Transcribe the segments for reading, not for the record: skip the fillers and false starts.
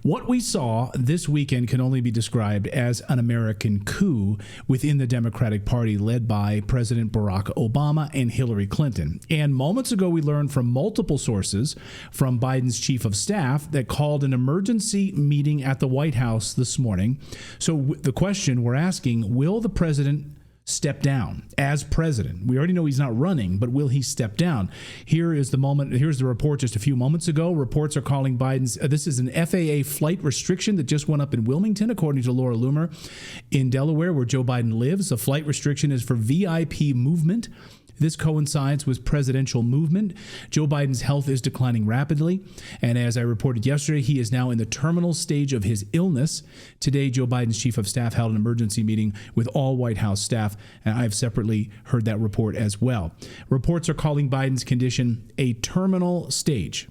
What we saw this weekend can only be described as an American coup within the Democratic Party led by President Barack Obama and Hillary Clinton. And moments ago, we learned from multiple sources from Biden's chief of staff that called an emergency meeting at the White House this morning. So the question we're asking, will the president step down as president? We already know he's not running, but will he step down? Here's the report just a few moments ago. Reports are calling Biden's, this is an FAA flight restriction that just went up in Wilmington, according to Laura Loomer in Delaware, where Joe Biden lives. The flight restriction is for VIP movement. This coincides with presidential movement. Joe Biden's health is declining rapidly. And as I reported yesterday, he is now in the terminal stage of his illness. Today, Joe Biden's chief of staff held an emergency meeting with all White House staff. And I've separately heard that report as well. Reports are calling Biden's condition a terminal stage.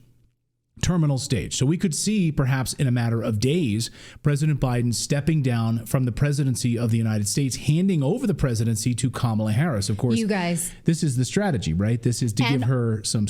So we could see, perhaps in a matter of days, President Biden stepping down from the presidency of the United States, handing over the presidency to Kamala Harris. Of course, you guys, this is the strategy, right? This is to give her some,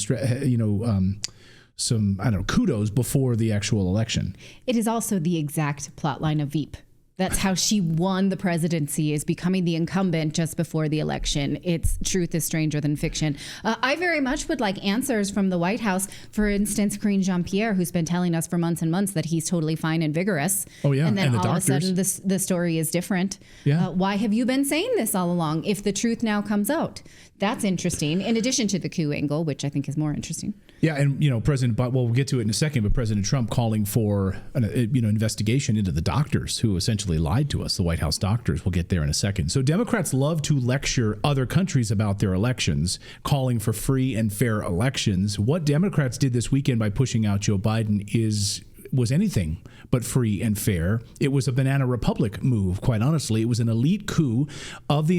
kudos before the actual election. It is also the exact plotline of Veep. That's how she won the presidency, is becoming the incumbent just before the election. It's truth is stranger than fiction. I very much would like answers from the White House. For instance, Karine Jean-Pierre, who's been telling us for months and months that he's totally fine and vigorous. Oh, yeah. And then all doctors. of a sudden the story is different. Yeah. Why have you been saying this all along if the truth now comes out? That's interesting, in addition to the coup angle, which I think is more interesting. Yeah, and we'll get to it in a second, but President Trump calling for an investigation into the doctors who essentially lied to us, the White House doctors. We'll get there in a second. So Democrats love to lecture other countries about their elections, calling for free and fair elections. What Democrats did this weekend by pushing out Joe Biden was anything but free and fair. It was a banana republic move, quite honestly. It was an elite coup of the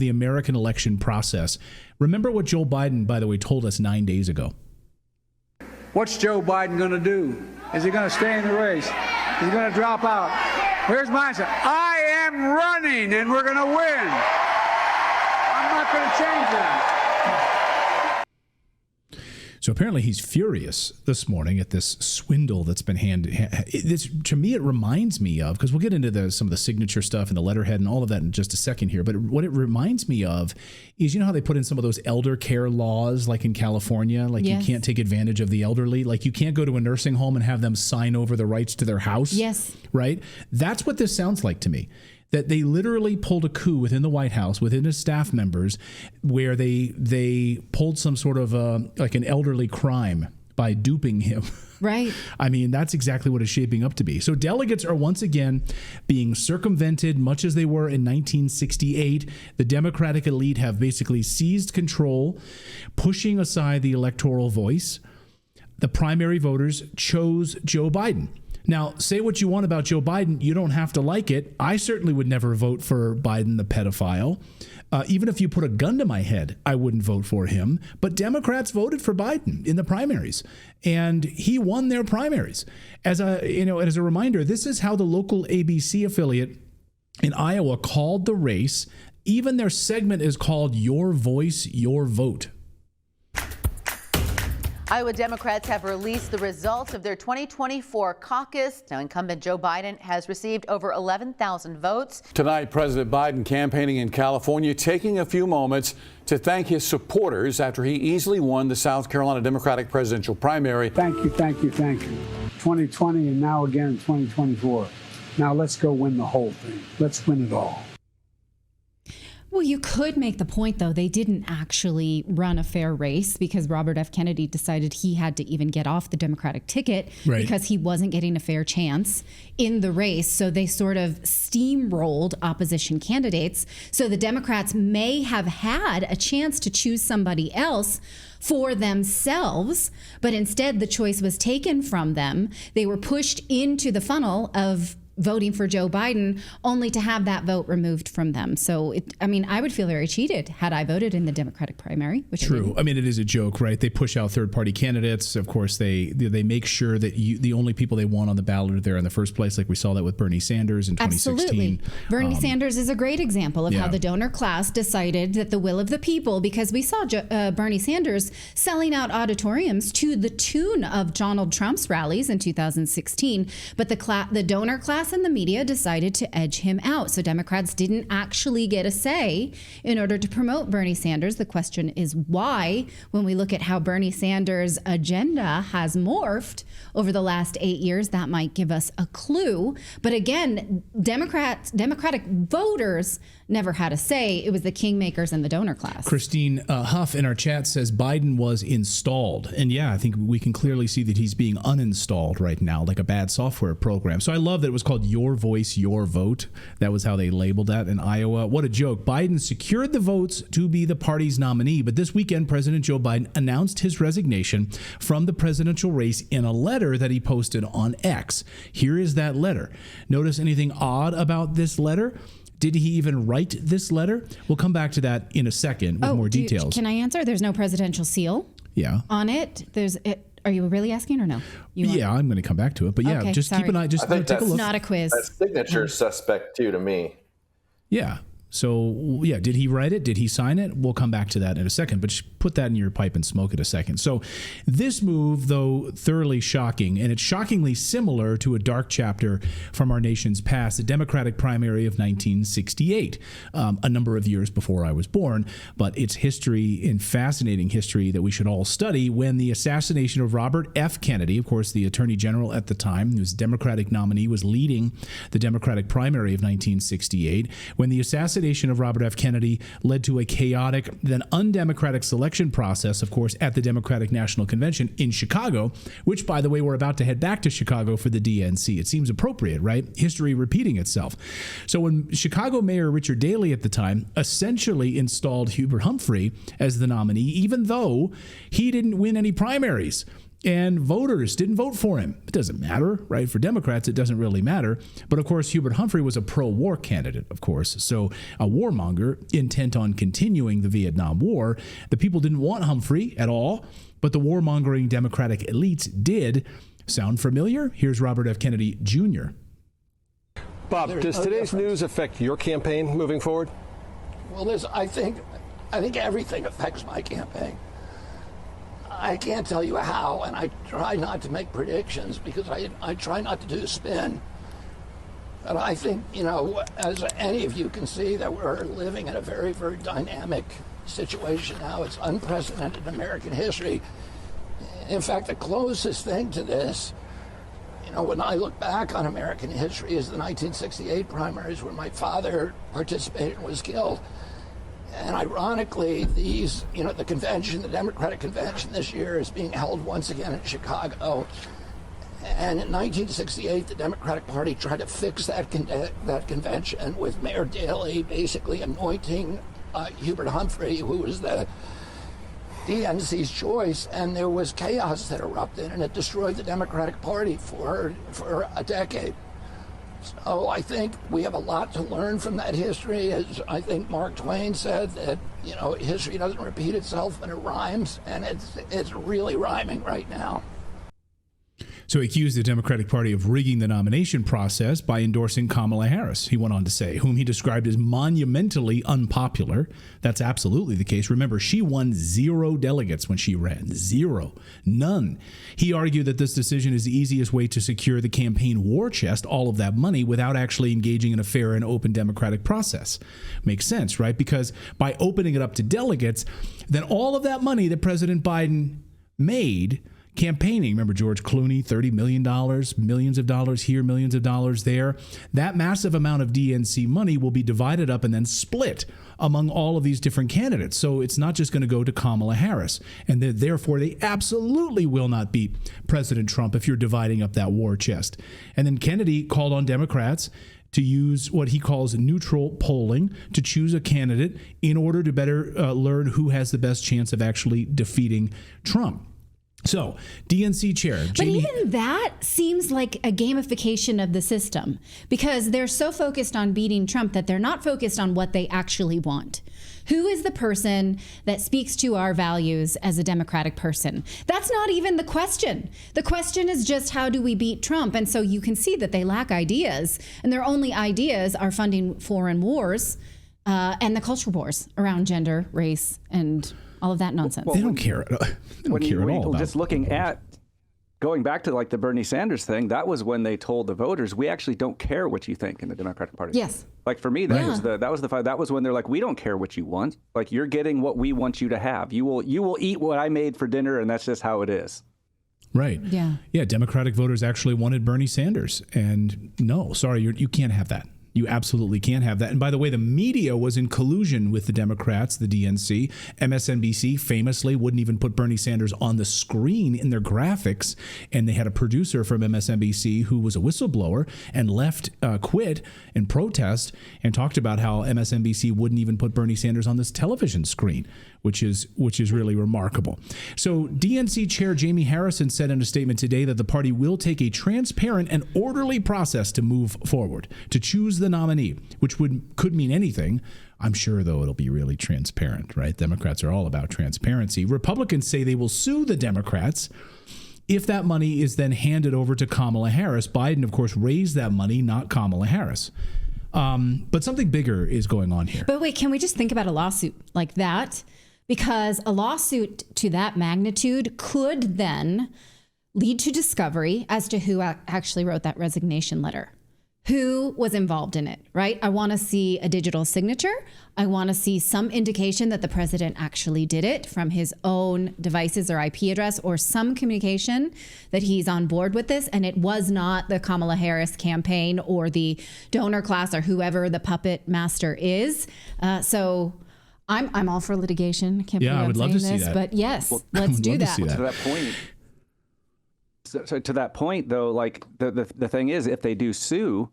American election process. Remember what Joe Biden, by the way, told us 9 days ago. What's Joe Biden going to do? Is he going to stay in the race? Is he going to drop out? Here's my answer. I am running and we're going to win. I'm not going to change that. So apparently he's furious this morning at this swindle that's been handed. To me, it reminds me of, because we'll get into some of the signature stuff and the letterhead and all of that in just a second here. But what it reminds me of is, how they put in some of those elder care laws, like in California, like yes. You can't take advantage of the elderly. Like you can't go to a nursing home and have them sign over the rights to their house. Yes. Right. That's what this sounds like to me. That they literally pulled a coup within the White House, within his staff members, where they pulled some sort of like an elderly crime by duping him. Right. I mean, that's exactly what it's shaping up to be. So delegates are once again being circumvented, much as they were in 1968. The Democratic elite have basically seized control, pushing aside the electoral voice. The primary voters chose Joe Biden. Now, say what you want about Joe Biden. You don't have to like it. I certainly would never vote for Biden, the pedophile. Even if you put a gun to my head, I wouldn't vote for him. But Democrats voted for Biden in the primaries, and he won their primaries. As a reminder, this is how the local ABC affiliate in Iowa called the race. Even their segment is called "Your Voice, Your Vote." Iowa Democrats have released the results of their 2024 caucus. Now, incumbent Joe Biden has received over 11,000 votes. Tonight, President Biden campaigning in California, taking a few moments to thank his supporters after he easily won the South Carolina Democratic presidential primary. Thank you. 2020 and now again 2024. Now let's go win the whole thing. Let's win it all. Well, you could make the point, though, they didn't actually run a fair race because Robert F. Kennedy decided he had to even get off the Democratic ticket because he wasn't getting a fair chance in the race. So they sort of steamrolled opposition candidates. So the Democrats may have had a chance to choose somebody else for themselves, but instead the choice was taken from them. They were pushed into the funnel of voting for Joe Biden, only to have that vote removed from them. So, I would feel very cheated had I voted in the Democratic primary. True. I mean, it is a joke, right? They push out third-party candidates. Of course, they make sure that the only people they want on the ballot are there in the first place, like we saw that with Bernie Sanders in 2016. Absolutely. Bernie Sanders is a great example of how the donor class decided that the will of the people, because we saw Bernie Sanders selling out auditoriums to the tune of Donald Trump's rallies in 2016, but the donor class and the media decided to edge him out. So Democrats didn't actually get a say in order to promote Bernie Sanders. The question is why, when we look at how Bernie Sanders' agenda has morphed over the last 8 years, that might give us a clue. But again, Democratic voters never had a say. It was the kingmakers and the donor class. Christine Huff in our chat says Biden was installed. And yeah, I think we can clearly see that he's being uninstalled right now, like a bad software program. So I love that it was called Your Voice, Your Vote. That was how they labeled that in Iowa. What a joke. Biden secured the votes to be the party's nominee. But this weekend, President Joe Biden announced his resignation from the presidential race in a letter that he posted on X. Here is that letter. Notice anything odd about this letter? Did he even write this letter? We'll come back to that in a second with more details. Can I answer? There's no presidential seal on it. Are you really asking or no? I'm going to come back to it. But okay, just sorry. keep an eye. Just take a look. It's not a quiz. That signature is suspect too to me. Yeah. So, did he write it? Did he sign it? We'll come back to that in a second, but just put that in your pipe and smoke it a second. So this move, though thoroughly shocking, and it's shockingly similar to a dark chapter from our nation's past, the Democratic primary of 1968, a number of years before I was born, but it's history, and fascinating history that we should all study, when the assassination of Robert F. Kennedy, of course, the Attorney General at the time, who was Democratic nominee, was leading the Democratic primary of 1968, when the assassination of Robert F. Kennedy led to a chaotic, then undemocratic selection process, of course, at the Democratic National Convention in Chicago, which, by the way, we're about to head back to Chicago for the DNC. It seems appropriate, right? History repeating itself. So when Chicago Mayor Richard Daley at the time essentially installed Hubert Humphrey as the nominee, even though he didn't win any primaries, and voters didn't vote for him. It doesn't matter, right? For Democrats, it doesn't really matter. But of course, Hubert Humphrey was a pro-war candidate, of course. So a warmonger intent on continuing the Vietnam War. The people didn't want Humphrey at all, but the warmongering Democratic elites did. Sound familiar? Here's Robert F. Kennedy Jr. Bob, does today's news affect your campaign moving forward? Well, I think everything affects my campaign. I can't tell you how, and I try not to make predictions because I try not to do spin. But I think, as any of you can see, that we're living in a very, very dynamic situation now. It's unprecedented in American history. In fact, the closest thing to this, when I look back on American history, is the 1968 primaries where my father participated and was killed. And ironically, the convention, the Democratic convention this year is being held once again in Chicago. And in 1968, the Democratic Party tried to fix that convention with Mayor Daley basically anointing Hubert Humphrey, who was the DNC's choice. And there was chaos that erupted, and it destroyed the Democratic Party for a decade. So I think we have a lot to learn from that history. As I think Mark Twain said, that history doesn't repeat itself, and it rhymes, and it's really rhyming right now. So he accused the Democratic Party of rigging the nomination process by endorsing Kamala Harris, he went on to say, whom he described as monumentally unpopular. That's absolutely the case. Remember, she won 0 delegates when she ran. 0. None. He argued that this decision is the easiest way to secure the campaign war chest, all of that money, without actually engaging in a fair and open democratic process. Makes sense, right? Because by opening it up to delegates, then all of that money that President Biden made campaigning, remember George Clooney, $30 million, millions of dollars here, millions of dollars there. That massive amount of DNC money will be divided up and then split among all of these different candidates. So it's not just going to go to Kamala Harris. And therefore, they absolutely will not beat President Trump if you're dividing up that war chest. And then Kennedy called on Democrats to use what he calls neutral polling to choose a candidate in order to better learn who has the best chance of actually defeating Trump. So, DNC chair Jamie. But even that seems like a gamification of the system, because they're so focused on beating Trump that they're not focused on what they actually want. Who is the person that speaks to our values as a Democratic person? That's not even the question. The question is just, how do we beat Trump? And so you can see that they lack ideas, and their only ideas are funding foreign wars and the culture wars around gender, race, and all of that nonsense. They don't care. They don't care at all. Just looking at going back to like the Bernie Sanders thing, that was when they told the voters, we actually don't care what you think in the Democratic Party. Yes. Like for me, that was when they're like, we don't care what you want. Like, you're getting what we want you to have. You will eat what I made for dinner, and that's just how it is. Right. Yeah. Yeah. Democratic voters actually wanted Bernie Sanders, and no, sorry, you can't have that. You absolutely can't have that. And by the way, the media was in collusion with the Democrats, the DNC. MSNBC famously wouldn't even put Bernie Sanders on the screen in their graphics. And they had a producer from MSNBC who was a whistleblower and quit in protest, and talked about how MSNBC wouldn't even put Bernie Sanders on this television screen, which is really remarkable. So DNC Chair Jamie Harrison said in a statement today that the party will take a transparent and orderly process to move forward, to choose the nominee, which could mean anything. I'm sure, though, it'll be really transparent, right? Democrats are all about transparency. Republicans say they will sue the Democrats if that money is then handed over to Kamala Harris. Biden, of course, raised that money, not Kamala Harris. But something bigger is going on here. But wait, can we just think about a lawsuit like that? Because a lawsuit to that magnitude could then lead to discovery as to who actually wrote that resignation letter, who was involved in it, right? I want to see a digital signature. I want to see some indication that the president actually did it from his own devices or IP address, or some communication that he's on board with this, and it was not the Kamala Harris campaign or the donor class or whoever the puppet master is. So I'm all for litigation. I can't believe I would love to see that. But yes, let's do that. To that point. So to that point, though, like the thing is, if they do sue,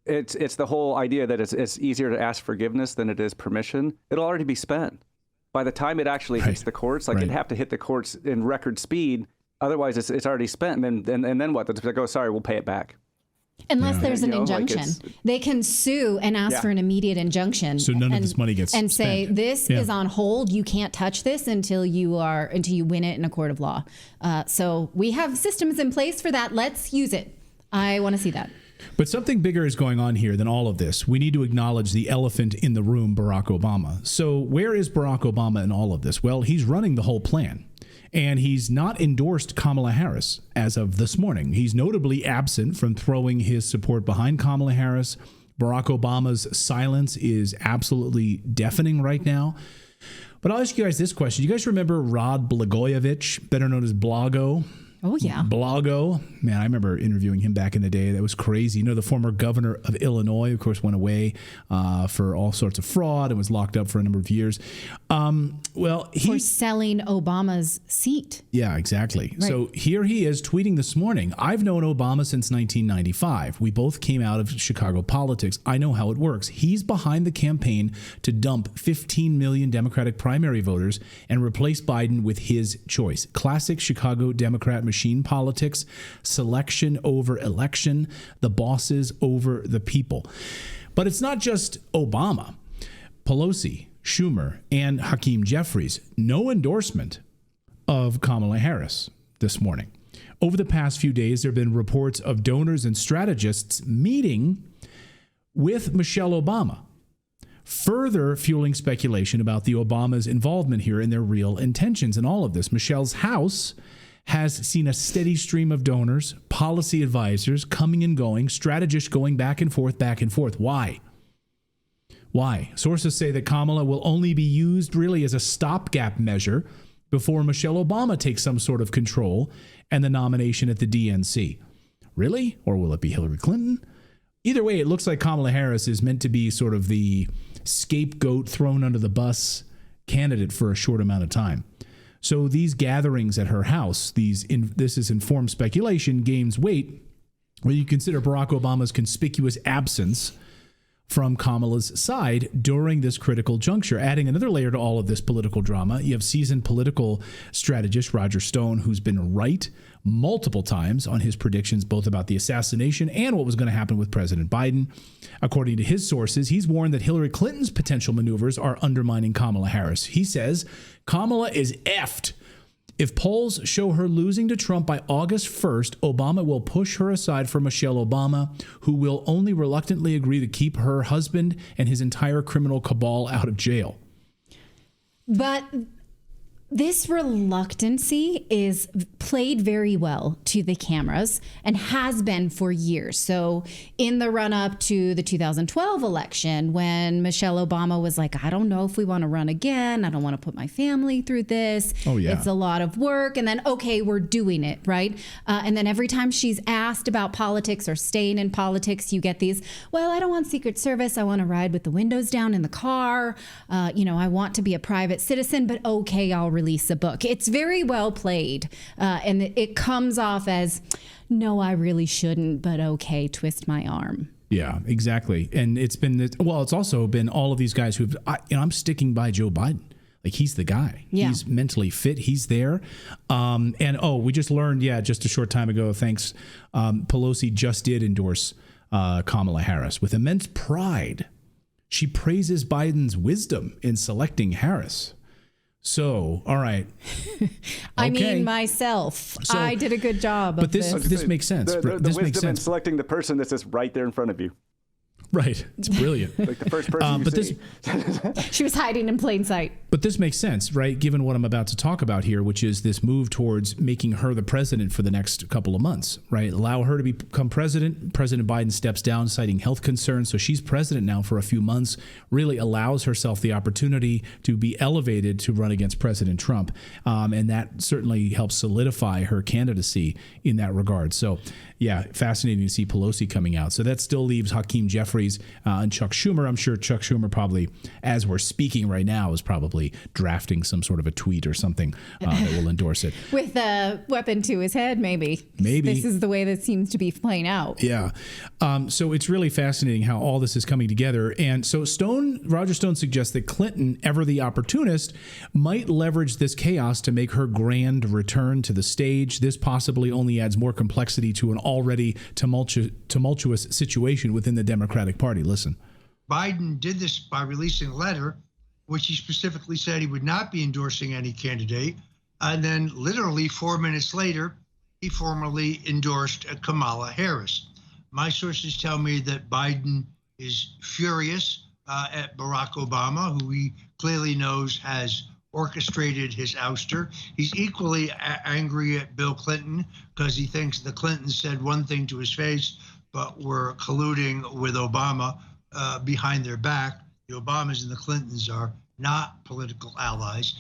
it's the whole idea that it's easier to ask forgiveness than it is permission. It'll already be spent by the time it actually hits the courts. Like, it'd have to hit the courts in record speed. Otherwise, it's already spent. And then what? They're like, oh, sorry, we'll pay it back. Unless there's an injunction. They can sue and ask for an immediate injunction. So none of this money gets and spent. say, this is on hold. You can't touch this until you win it in a court of law. So we have systems in place for that. Let's use it. I want to see that. But something bigger is going on here than all of this. We need to acknowledge the elephant in the room, Barack Obama. So where is Barack Obama in all of this? Well, he's running the whole plan. And he's not endorsed Kamala Harris as of this morning. He's notably absent from throwing his support behind Kamala Harris. Barack Obama's silence is absolutely deafening right now. But I'll ask you guys this question. You guys remember Rod Blagojevich, better known as Blago? Oh, yeah. Blago. Man, I remember interviewing him back in the day. That was crazy. You know, the former governor of Illinois, of course, went away for all sorts of fraud and was locked up for a number of years. For selling Obama's seat. Yeah, exactly. Right. So here he is tweeting this morning. I've known Obama since 1995. We both came out of Chicago politics. I know how it works. He's behind the campaign to dump 15 million Democratic primary voters and replace Biden with his choice. Classic Chicago Democrat machine politics, selection over election, the bosses over the people. But it's not just Obama. Pelosi, Schumer, and Hakeem Jeffries, no endorsement of Kamala Harris this morning. Over the past few days, there have been reports of donors and strategists meeting with Michelle Obama, further fueling speculation about the Obamas' involvement here and their real intentions in all of this. Michelle's house has seen a steady stream of donors, policy advisors coming and going, strategists going back and forth. Why? Why? Sources say that Kamala will only be used really as a stopgap measure before Michelle Obama takes some sort of control and the nomination at the DNC. Really? Or will it be Hillary Clinton? Either way, it looks like Kamala Harris is meant to be sort of the scapegoat thrown under the bus candidate for a short amount of time. So these gatherings at her house, this is informed speculation, gains weight when you consider Barack Obama's conspicuous absence from Kamala's side during this critical juncture. Adding another layer to all of this political drama, you have seasoned political strategist Roger Stone, who's been right multiple times on his predictions, both about the assassination and what was going to happen with President Biden. According to his sources, he's warned that Hillary Clinton's potential maneuvers are undermining Kamala Harris. He says Kamala is effed. If polls show her losing to Trump by August 1st, Obama will push her aside for Michelle Obama, who will only reluctantly agree to keep her husband and his entire criminal cabal out of jail. But this reluctancy is played very well to the cameras and has been for years. So in the run up to the 2012 election, when Michelle Obama was like, I don't know if we want to run again. I don't want to put my family through this. Oh, yeah. It's a lot of work. And then, okay, we're doing it, right? And then every time she's asked about politics or staying in politics, you get these, well, I don't want Secret Service. I want to ride with the windows down in the car. I want to be a private citizen, but okay, I'll release a book. It's very well played. And it comes off as, no, I really shouldn't, but okay, twist my arm. Yeah, exactly. And it's also been all of these guys I'm sticking by Joe Biden. Like, he's the guy. Yeah. He's mentally fit. He's there. We just learned, just a short time ago, thanks, Pelosi just did endorse Kamala Harris with immense pride. She praises Biden's wisdom in selecting Harris. So, all right. I mean, myself. So, I did a good job. But this makes sense. The wisdom in selecting the person that's just right there in front of you. Right. It's brilliant. Like the first person you see. She was hiding in plain sight. But this makes sense, right? Given what I'm about to talk about here, which is this move towards making her the president for the next couple of months, right? Allow her to become president. President Biden steps down, citing health concerns. So she's president now for a few months, really allows herself the opportunity to be elevated to run against President Trump. And that certainly helps solidify her candidacy in that regard. So, yeah, fascinating to see Pelosi coming out. So that still leaves Hakeem Jeffries and Chuck Schumer. I'm sure Chuck Schumer probably, as we're speaking right now, is probably drafting some sort of a tweet or something that will endorse it. With a weapon to his head, maybe. This is the way that seems to be playing out. Yeah. So it's really fascinating how all this is coming together. And so Roger Stone suggests that Clinton, ever the opportunist, might leverage this chaos to make her grand return to the stage. This possibly only adds more complexity to an already tumultuous situation within the Democratic Party. Listen. Biden did this by releasing a letter, which he specifically said he would not be endorsing any candidate. And then literally 4 minutes later, he formally endorsed Kamala Harris. My sources tell me that Biden is furious at Barack Obama, who he clearly knows has orchestrated his ouster. He's equally angry at Bill Clinton because he thinks the Clintons said one thing to his face, but were colluding with Obama behind their back. The Obamas and the Clintons are not political allies.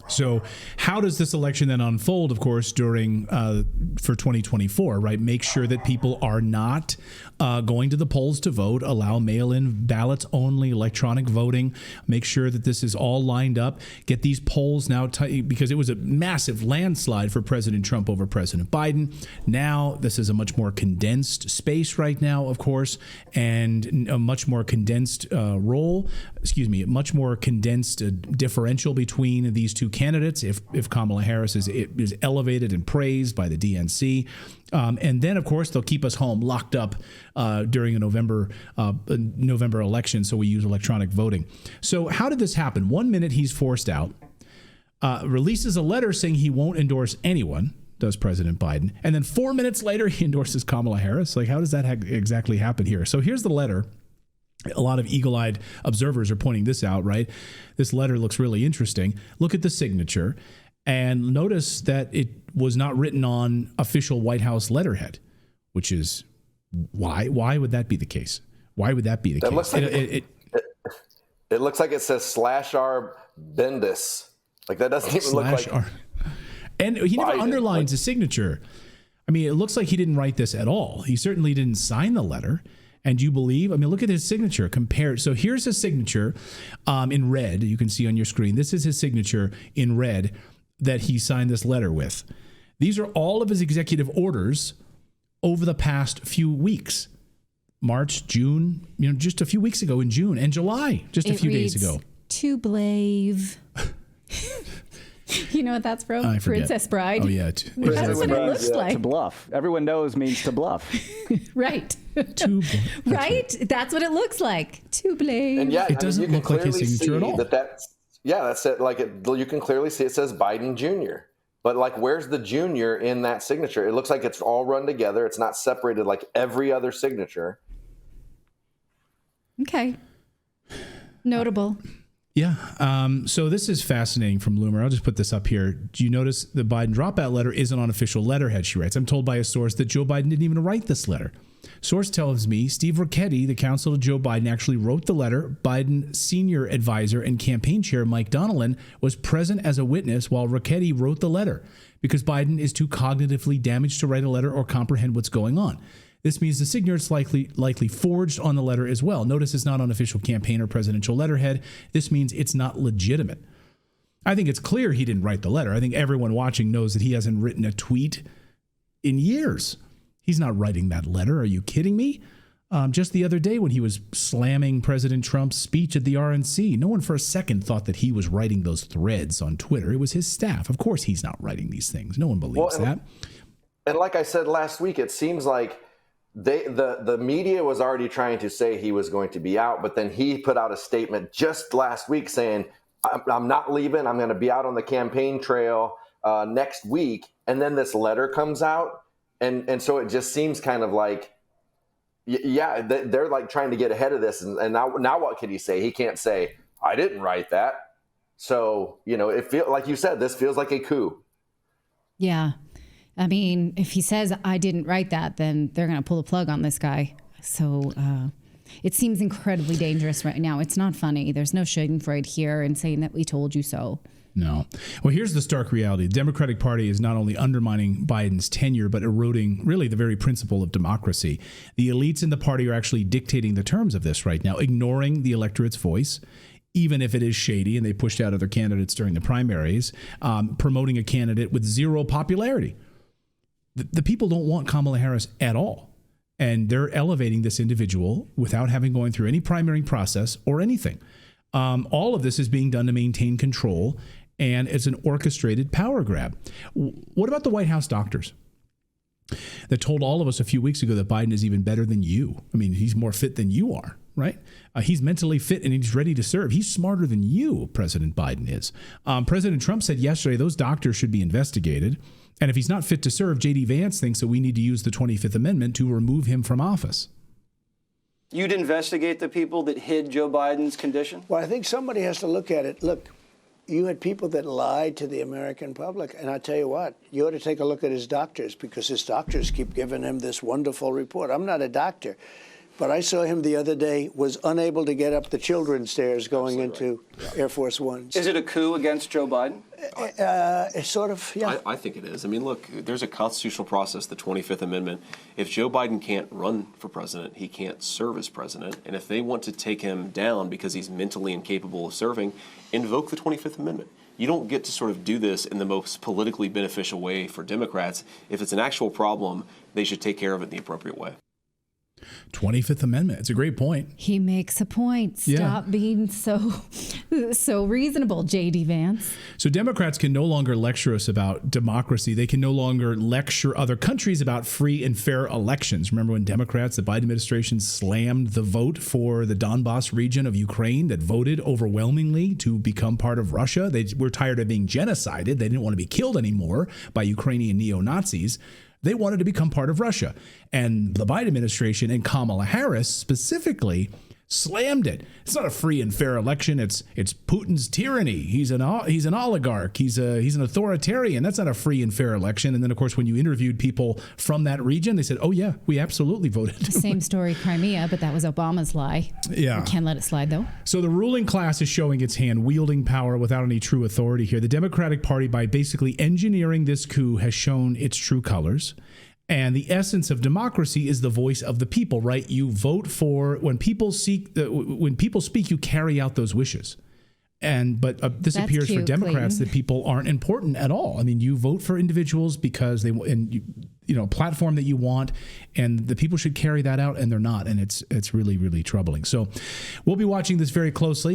So how does this election then unfold, of course, during for 2024, right? Make sure that people are not going to the polls to vote, allow mail-in ballots only, electronic voting, make sure that this is all lined up, get these polls now, because it was a massive landslide for President Trump over President Biden. Now, this is a much more condensed space right now, of course, and a much more condensed much more condensed differential between these two candidates if Kamala Harris is elevated and praised by the DNC. And then, of course, they'll keep us home locked up during a November election. So we use electronic voting. So how did this happen? 1 minute he's forced out, releases a letter saying he won't endorse anyone, does President Biden. And then 4 minutes later, he endorses Kamala Harris. Like, how does that exactly happen here? So here's the letter. A lot of eagle-eyed observers are pointing this out, right? This letter looks really interesting. Look at the signature and notice that it was not written on official White House letterhead, which is why would that be the case? Why would that be the case? Looks like it looks like it says /R Bendis. Like, that doesn't even look like R. And he never underlines his signature. I mean, it looks like he didn't write this at all. He certainly didn't sign the letter. And you believe? I mean, look at his signature compared. So here's his signature in red. You can see on your screen. This is his signature in red that he signed this letter with. These are all of his executive orders over the past few weeks. March, June, just a few weeks ago in June, and July, just a few days ago. To Blave. You know what that's from? I forget. Princess Bride. Oh, yeah. That's what it looks like. To bluff. Everyone knows means to bluff. Right. To right? That's what it looks like. To Blave. And it doesn't look like his signature at all. That's it. You can clearly see it says Biden Jr. But where's the junior in that signature? It looks like it's all run together. It's not separated like every other signature. Okay. Notable. Yeah. So this is fascinating from Loomer. I'll just put this up here. Do you notice the Biden dropout letter isn't on official letterhead? She writes, I'm told by a source that Joe Biden didn't even write this letter. Source tells me Steve Ricchetti, the counsel to Joe Biden, actually wrote the letter. Biden's senior advisor and campaign chair Mike Donnellan was present as a witness while Ricchetti wrote the letter because Biden is too cognitively damaged to write a letter or comprehend what's going on. This means the signature is likely forged on the letter as well. Notice it's not on official campaign or presidential letterhead. This means it's not legitimate. I think it's clear he didn't write the letter. I think everyone watching knows that he hasn't written a tweet in years. He's not writing that letter. Are you kidding me? Just the other day when he was slamming President Trump's speech at the RNC, no one for a second thought that he was writing those threads on Twitter. It was his staff. Of course he's not writing these things. No one believes that. And like I said last week, it seems like the media was already trying to say he was going to be out, but then he put out a statement just last week saying, I'm not leaving. I'm going to be out on the campaign trail next week. And then this letter comes out. And so it just seems kind of like, yeah, they're like trying to get ahead of this. And now what can he say? He can't say, I didn't write that. So, it feels like you said, this feels like a coup. Yeah. I mean, if he says I didn't write that, then they're going to pull the plug on this guy. So it seems incredibly dangerous right now. It's not funny. There's no schadenfreude here in saying that we told you so. No. Well, here's the stark reality. The Democratic Party is not only undermining Biden's tenure, but eroding really the very principle of democracy. The elites in the party are actually dictating the terms of this right now, ignoring the electorate's voice, even if it is shady and they pushed out other candidates during the primaries, promoting a candidate with zero popularity. The people don't want Kamala Harris at all. And they're elevating this individual without having gone through any primary process or anything. All of this is being done to maintain control, and it's an orchestrated power grab. What about the White House doctors that told all of us a few weeks ago that Biden is even better than you? I mean, he's more fit than you are, right? He's mentally fit and he's ready to serve. He's smarter than you, President Biden is. President Trump said yesterday those doctors should be investigated. And if he's not fit to serve, J.D. Vance thinks that we need to use the 25th Amendment to remove him from office. You'd investigate the people that hid Joe Biden's condition? Well, I think somebody has to look at it. Look, you had people that lied to the American public. And I tell you what, you ought to take a look at his doctors because his doctors keep giving him this wonderful report. I'm not a doctor, but I saw him the other day, was unable to get up the children's stairs going into Air Force One. Is it a coup against Joe Biden? Sort of, yeah. I think it is. I mean, look, there's a constitutional process, the 25th Amendment. If Joe Biden can't run for president, he can't serve as president. And if they want to take him down because he's mentally incapable of serving, invoke the 25th Amendment. You don't get to sort of do this in the most politically beneficial way for Democrats. If it's an actual problem, they should take care of it in the appropriate way. 25th Amendment. It's a great point. He makes a point. Stop being so reasonable, J.D. Vance. So Democrats can no longer lecture us about democracy. They can no longer lecture other countries about free and fair elections. Remember when Democrats, the Biden administration, slammed the vote for the Donbass region of Ukraine that voted overwhelmingly to become part of Russia? They were tired of being genocided. They didn't want to be killed anymore by Ukrainian neo-Nazis. They wanted to become part of Russia. And the Biden administration and Kamala Harris specifically slammed it. It's not a free and fair election. It's Putin's tyranny. He's an oligarch. He's an authoritarian. That's not a free and fair election. And then, of course, when you interviewed people from that region, they said, oh, yeah, we absolutely voted. Same story, Crimea, but that was Obama's lie. Yeah. We can't let it slide, though. So the ruling class is showing its hand, wielding power without any true authority here. The Democratic Party, by basically engineering this coup, has shown its true colors. And the essence of democracy is the voice of the people, right? You vote for when people speak, you carry out those wishes. But this appears for Democrats that people aren't important at all. I mean, you vote for individuals because platform that you want, and the people should carry that out, and they're not, and it's really, really troubling. So we'll be watching this very closely.